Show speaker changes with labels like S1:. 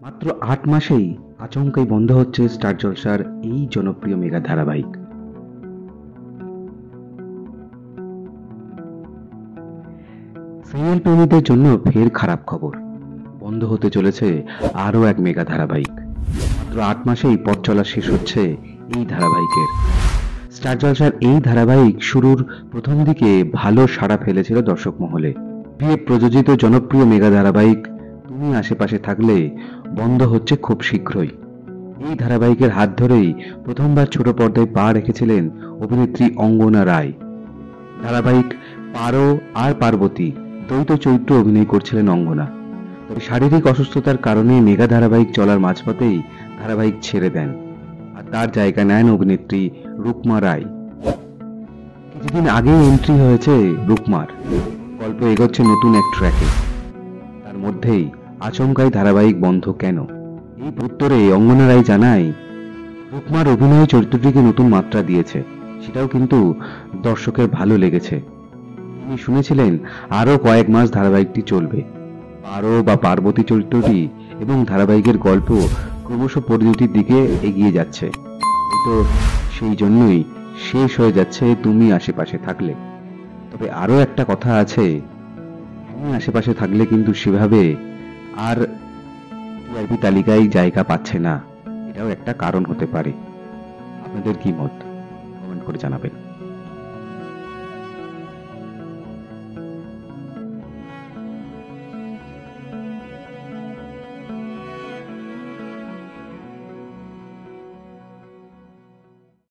S1: মাত্র ৮ মাসেই আচমকাই বন্ধ হচ্ছে স্টার জলসার এই জনপ্রিয় মেগা ধারাবাহিক। সিরিয়াল প্রেমীদের জন্য ফের খারাপ খবর, বন্ধ হতে চলেছে আরও এক মেগা ধারাবাহিক। মাত্র ৮ মাসেই পথ চলা শেষ হচ্ছে এই ধারাবাহিকের। স্টার জলসার এই ধারাবাহিক শুরুর প্রথম দিকে ভালো সাড়া ফেলেছিল দর্শক মহলে। বিয়ে প্রযোজিত জনপ্রিয় মেগা ধারাবাহিক তুমি আশেপাশে থাকলে বন্ধ হচ্ছে খুব শীঘ্রই। এই ধারাবাহিকের হাত ধরেই প্রথমবার ছোট পর্দায় পা রেখেছিলেন অভিনেত্রী অঙ্গনা রায়। ধারাবাহিক পারো আর পার্বতী দ্বৈত চরিত্র অভিনয় করছিলেন অঙ্গনা। তবে শারীরিক অসুস্থতার কারণে মেগা ধারাবাহিক চলার মাঝপথেই ধারাবাহিক ছেড়ে দেন, আর তার জায়গা নেন অভিনেত্রী রুকমা রায়। কিছুদিন আগেই এন্ট্রি হয়েছে রুকমার, গল্প এগোচ্ছে নতুন এক ট্র্যাকে। তার মধ্যেই আচমকাই ধারাবাহিক বন্ধ কেন? এই উত্তরে অঙ্গনা রায় জানায়, রুকমার অভিনয় চরিত্রটিকে নতুন মাত্রা দিয়েছে, সেটাও কিন্তু দর্শকের ভালো লেগেছে। তিনি শুনেছিলেন আরও কয়েক মাস ধারাবাহিকটি চলবে। পারো বা পার্বতী চরিত্রটি এবং ধারাবাহিকের গল্প ক্রমশ পরিণতির দিকে এগিয়ে যাচ্ছে, তো সেই জন্যই শেষ হয়ে যাচ্ছে তুমি আশেপাশে থাকলে। তবে আরও একটা কথা আছে, তুমি আশেপাশে থাকলে কিন্তু সেভাবে আর টিআরপি তালিকায় জায়গা পাচ্ছে না, এটাও একটা কারণ হতে পারে। আপনাদের কি মত? কমেন্ট করে জানাবেন।